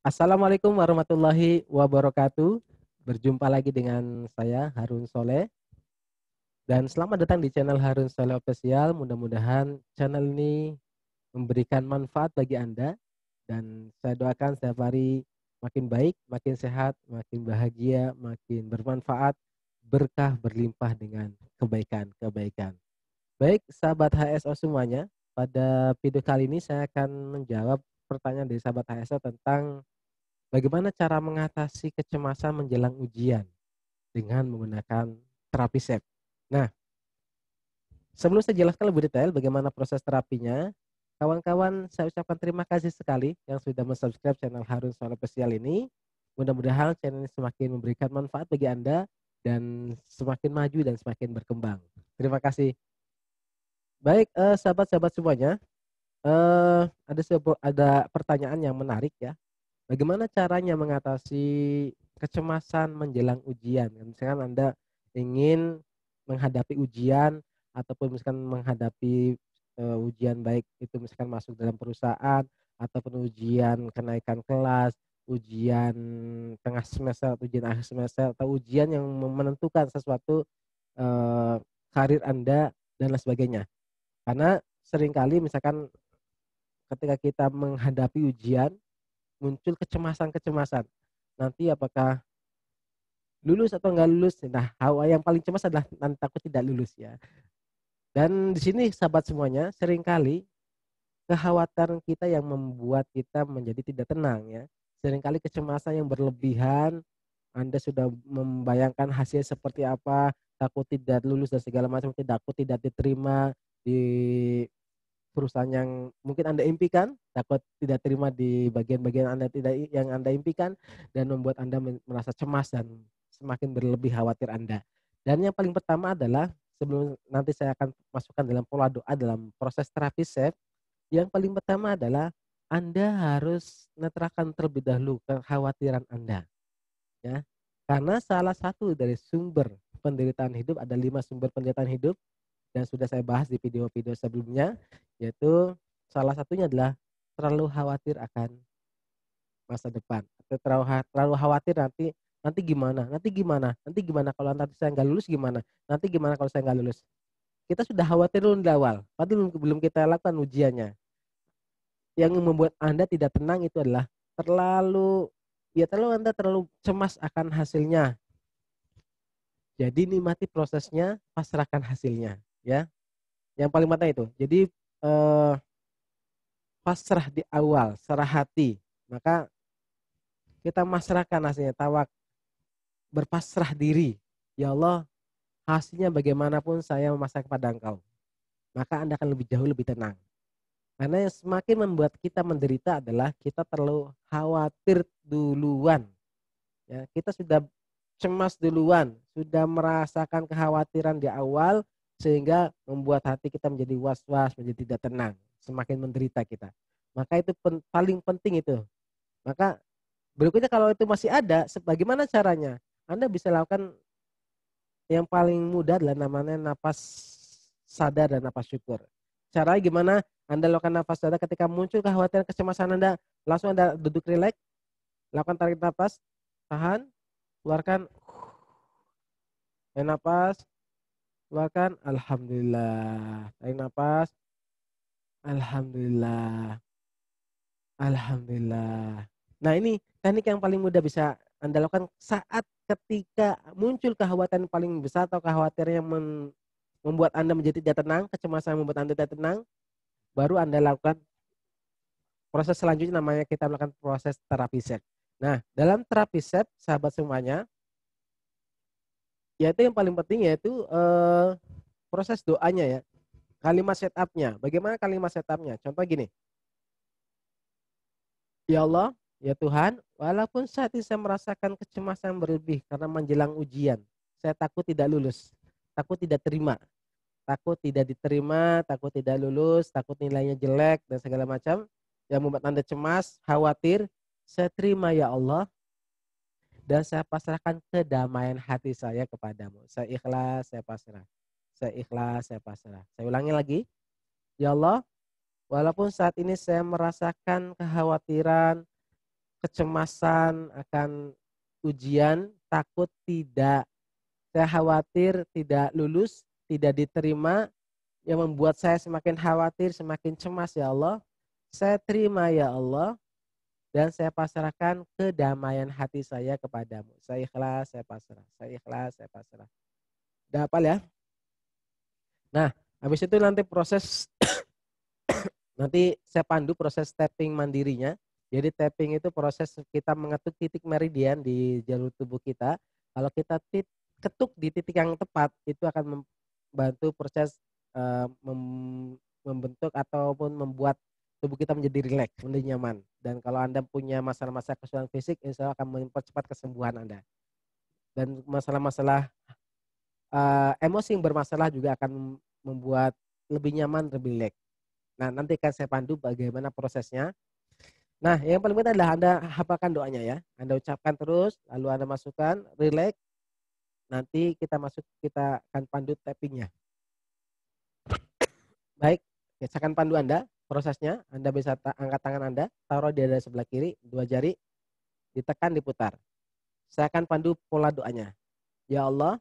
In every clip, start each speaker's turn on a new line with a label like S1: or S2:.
S1: Assalamualaikum warahmatullahi wabarakatuh. Berjumpa lagi dengan saya Harun Soleh dan selamat datang di channel Harun Soleh Official. Mudah-mudahan channel ini memberikan manfaat bagi Anda dan saya doakan setiap hari makin baik, makin sehat, makin bahagia, makin bermanfaat, berkah berlimpah dengan kebaikan-kebaikan. Baik, sahabat HSO semuanya, pada video kali ini saya akan menjawab pertanyaan dari sahabat HSO tentang bagaimana cara mengatasi kecemasan menjelang ujian dengan menggunakan terapi SEP. Nah, sebelum saya jelaskan lebih detail bagaimana proses terapinya, kawan-kawan saya ucapkan terima kasih sekali yang sudah mensubscribe channel Harun Soal Spesial ini. Mudah-mudahan channel ini semakin memberikan manfaat bagi Anda dan semakin maju dan semakin berkembang. Terima kasih. Baik, sahabat-sahabat semuanya, ada pertanyaan yang menarik ya. Bagaimana caranya mengatasi kecemasan menjelang ujian? Misalkan Anda ingin menghadapi ujian ataupun misalkan menghadapi ujian baik itu misalkan masuk dalam perusahaan ataupun ujian kenaikan kelas, ujian tengah semester, ujian akhir semester atau ujian yang menentukan sesuatu eh, karir Anda dan lain sebagainya. Karena seringkali misalkan ketika kita menghadapi ujian muncul kecemasan-kecemasan. Nanti apakah lulus atau enggak lulus? Nah, hawa yang paling cemas adalah nanti takut tidak lulus ya. Dan di sini sahabat semuanya, seringkali kekhawatiran kita yang membuat kita menjadi tidak tenang ya. Seringkali kecemasan yang berlebihan, Anda sudah membayangkan hasil seperti apa, takut tidak lulus dan segala macam, takut tidak diterima di perusahaan yang mungkin Anda impikan, takut tidak terima di bagian-bagian Anda tidak yang Anda impikan dan membuat Anda merasa cemas dan semakin berlebih khawatir Anda. Dan yang paling pertama adalah sebelum nanti saya akan masukkan dalam pola doa dalam proses terapi SEF, yang paling pertama adalah Anda harus netralkan terlebih dahulu kekhawatiran Anda, ya. Karena salah satu dari sumber penderitaan hidup, ada 5 sumber penderitaan hidup dan sudah saya bahas di video-video sebelumnya, yaitu salah satunya adalah terlalu khawatir akan masa depan atau terlalu khawatir nanti gimana kalau nanti saya nggak lulus gimana, nanti gimana kalau saya nggak lulus. Kita sudah khawatir dulu di awal padahal belum kita lakukan ujiannya. Yang membuat Anda tidak tenang itu adalah terlalu Anda terlalu cemas akan hasilnya. Jadi nikmati prosesnya, pasrahkan hasilnya ya. Yang paling penting itu. Jadi eh, pasrah di awal, serah hati. Maka kita masrahkan hasilnya, berpasrah diri. Ya Allah, hasilnya bagaimanapun saya memasrah kepada Engkau. Maka Anda akan lebih jauh lebih tenang. Karena yang semakin membuat kita menderita adalah kita terlalu khawatir duluan. Ya, kita sudah cemas duluan, sudah merasakan kekhawatiran di awal sehingga membuat hati kita menjadi was-was, menjadi tidak tenang, semakin menderita kita. Maka itu paling penting itu. Maka berikutnya kalau itu masih ada, bagaimana caranya? Anda bisa lakukan yang paling mudah adalah namanya napas sadar dan napas syukur. Caranya gimana? Anda lakukan napas sadar ketika muncul kekhawatiran kecemasan Anda, langsung Anda duduk rileks, lakukan tarik napas, tahan, keluarkan, tarik napas, keluarkan, alhamdulillah. Tarik napas, alhamdulillah. Alhamdulillah. Nah, ini teknik yang paling mudah bisa Anda lakukan saat ketika muncul kekhawatiran paling besar atau kekhawatiran yang membuat Anda menjadi tidak tenang, kecemasan yang membuat Anda tidak tenang, baru Anda lakukan proses selanjutnya, namanya kita melakukan proses terapi SEP. Nah, dalam terapi SEP, sahabat semuanya, yaitu yang paling penting yaitu proses doanya ya. Kalimat setupnya. Bagaimana kalimat setupnya? Contoh gini. Ya Allah, ya Tuhan, walaupun saat ini saya merasakan kecemasan berlebih karena menjelang ujian, saya takut tidak lulus, takut tidak terima, takut tidak diterima, takut tidak lulus, takut nilainya jelek dan segala macam yang membuat Anda cemas, khawatir. Saya terima ya Allah dan saya pasrahkan kedamaian hati saya kepadamu. Saya ikhlas, saya pasrah. Saya ikhlas, saya pasrah. Saya ulangi lagi. Ya Allah, walaupun saat ini saya merasakan kekhawatiran, kecemasan akan ujian, takut tidak, saya khawatir tidak lulus, tidak diterima, yang membuat saya semakin khawatir, semakin cemas ya Allah. Saya terima ya Allah, dan saya pasrahkan kedamaian hati saya kepadamu. Saya ikhlas, saya pasrah. Saya ikhlas, saya pasrah. Udah hafal ya? Nah, habis itu nanti nanti saya pandu proses tapping mandirinya. Jadi tapping itu proses kita mengetuk titik meridian di jalur tubuh kita. Kalau kita ketuk di titik yang tepat, itu akan membantu proses membentuk ataupun membuat tubuh kita menjadi rileks, menjadi nyaman. Dan kalau Anda punya masalah-masalah kesulitan fisik, insya Allah akan mempercepat kesembuhan Anda. Dan masalah-masalah emosi yang bermasalah juga akan membuat lebih nyaman, lebih rileks. Nah, nanti akan saya pandu bagaimana prosesnya. Nah, yang paling penting adalah Anda hafalkan doanya ya. Anda ucapkan terus, lalu Anda masukkan, rileks. Nanti kita akan pandu tappingnya. Baik, saya akan pandu Anda prosesnya. Anda bisa angkat tangan Anda, taruh di dada sebelah kiri, 2 jari, ditekan, diputar. Saya akan pandu pola doanya. Ya Allah,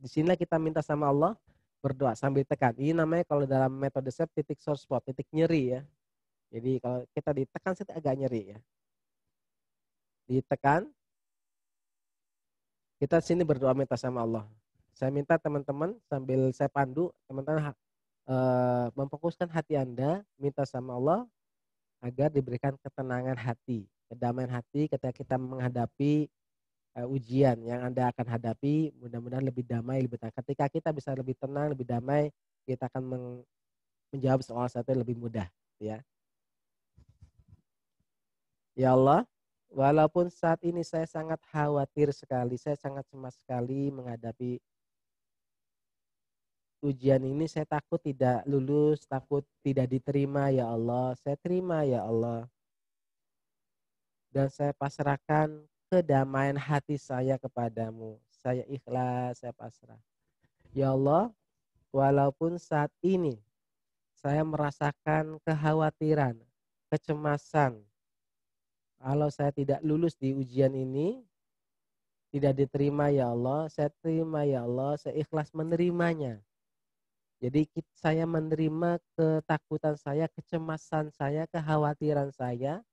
S1: di sinilah kita minta sama Allah, berdoa sambil tekan. Ini namanya kalau dalam metode SEP titik sore spot, titik nyeri ya. Jadi kalau kita ditekan sedikit agak nyeri ya. Ditekan, kita sini berdoa minta sama Allah. Saya minta teman-teman sambil saya pandu, teman-teman memfokuskan hati Anda, minta sama Allah agar diberikan ketenangan hati, kedamaian hati ketika kita menghadapi ujian yang Anda akan hadapi. Mudah-mudahan lebih damai, lebih tenang. Ketika kita bisa lebih tenang, lebih damai, kita akan menjawab soal satu lebih mudah ya. Ya Allah, walaupun saat ini saya sangat khawatir sekali, saya sangat cemas sekali menghadapi ujian ini, saya takut tidak lulus, takut tidak diterima ya Allah. Saya terima ya Allah. Dan saya pasrahkan kedamaian hati saya kepadamu. Saya ikhlas, saya pasrah. Ya Allah, walaupun saat ini saya merasakan kekhawatiran, kecemasan, kalau saya tidak lulus di ujian ini, tidak diterima ya Allah, saya terima ya Allah, saya ikhlas menerimanya. Jadi saya menerima ketakutan saya, kecemasan saya, kekhawatiran saya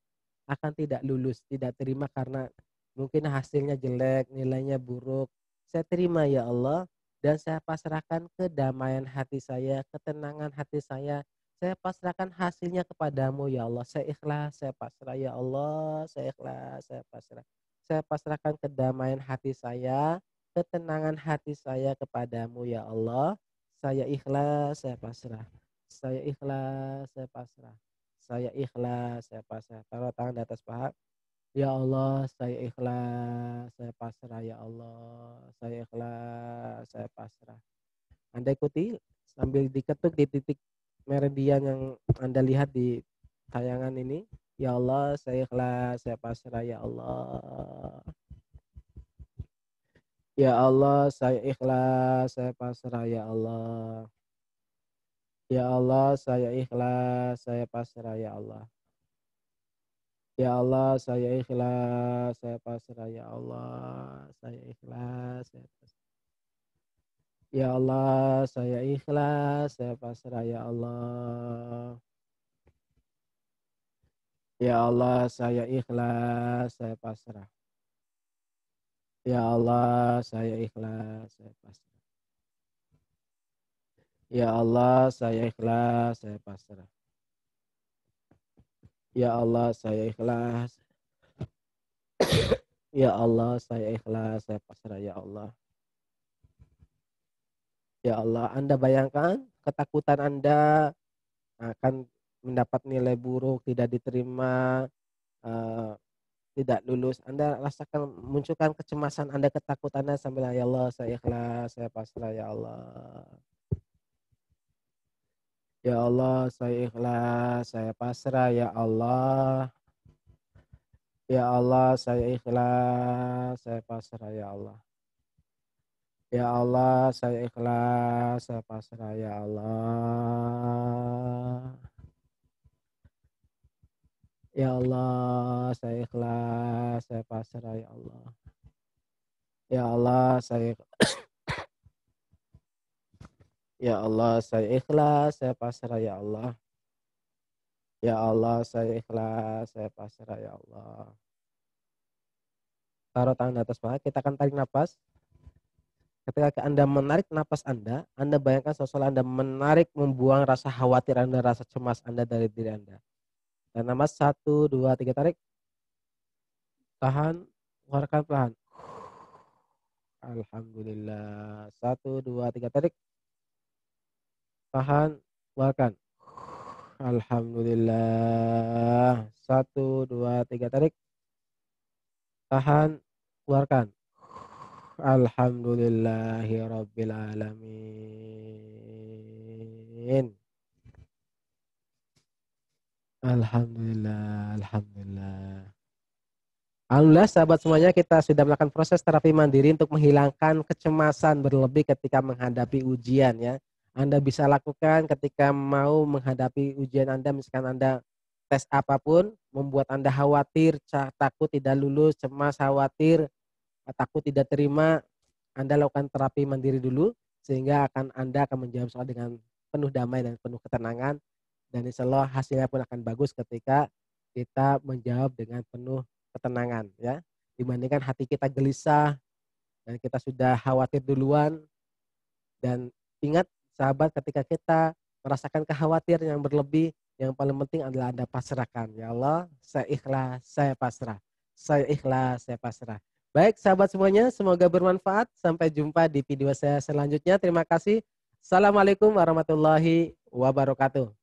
S1: akan tidak lulus, tidak terima karena mungkin hasilnya jelek, nilainya buruk. Saya terima ya Allah, dan saya pasrahkan kedamaian hati saya, ketenangan hati saya. Saya pasrahkan hasilnya kepadamu ya Allah. Saya ikhlas, saya pasrah ya Allah, saya ikhlas, saya pasrah. Saya pasrahkan kedamaian hati saya, ketenangan hati saya kepadamu ya Allah. Saya ikhlas, saya pasrah. Saya ikhlas, saya pasrah. Saya ikhlas, saya pasrah. Taruh tangan di atas paha. Ya Allah, saya ikhlas, saya pasrah ya Allah. Saya ikhlas, saya pasrah. Anda ikuti sambil diketuk di titik meridian yang Anda lihat di tayangan ini. Ya Allah, saya ikhlas, saya pasrah ya Allah. Ya Allah, saya ikhlas, saya pasrah ya Allah. Ya Allah, saya ikhlas, saya pasrah ya Allah. Ya Allah, saya ikhlas, saya pasrah ya Allah. Saya ikhlas, saya pasrah. Ya Allah, saya ikhlas, saya pasrah ya Allah. Ya Allah, saya ikhlas, saya pasrah. Ya Allah, saya ikhlas, saya pasrah. Ya Allah, saya ikhlas, saya pasrah. Ya Allah, saya ikhlas. Ya Allah, saya ikhlas, saya pasrah ya Allah. Ya Allah, Anda bayangkan ketakutan Anda akan mendapat nilai buruk, tidak diterima, eh, tidak lulus. Anda rasakan munculkan kecemasan Anda, ketakutan Anda sambil ya Allah, saya ikhlas, saya pasrah ya Allah. Ya Allah, saya ikhlas, saya pasrah ya Allah. Ya Allah, saya ikhlas, saya pasrah ya Allah. Ya Allah, saya ikhlas, saya pasrah ya Allah. Ya Allah, saya ikhlas, saya pasrah ya Allah. Ya Allah, saya ikhlas, saya pasrah ya Allah. Ya Allah, saya ikhlas, saya pasrah ya Allah. Taruh tangan di atas paha, kita akan tarik nafas. Ketika Anda menarik nafas Anda bayangkan seolah Anda menarik, membuang rasa khawatir Anda, rasa cemas Anda dari diri Anda. Dan nafas 1, 2, 3 tarik. Tahan, keluarkan pelan. Alhamdulillah. 1, 2, 3 tarik. Tahan, keluarkan. Alhamdulillah. 1, 2, 3 tarik. Tahan, keluarkan. Alhamdulillahirabbil alamin. Alhamdulillah, alhamdulillah. Alhamdulillah sahabat semuanya, kita sudah melakukan proses terapi mandiri untuk menghilangkan kecemasan berlebih ketika menghadapi ujian ya. Anda bisa lakukan ketika mau menghadapi ujian Anda, misalkan Anda tes apapun membuat Anda khawatir, takut tidak lulus, cemas, khawatir, takut tidak terima, Anda lakukan terapi mandiri dulu sehingga Anda akan menjawab soal dengan penuh damai dan penuh ketenangan, dan insya Allah hasilnya pun akan bagus ketika kita menjawab dengan penuh ketenangan ya. Dibandingkan hati kita gelisah dan kita sudah khawatir duluan. Dan ingat sahabat, ketika kita merasakan kekhawatiran yang berlebih, yang paling penting adalah Anda pasrahkan. Ya Allah, saya ikhlas, saya pasrah. Saya ikhlas, saya pasrah. Baik sahabat semuanya, semoga bermanfaat. Sampai jumpa di video saya selanjutnya. Terima kasih. Assalamualaikum warahmatullahi wabarakatuh.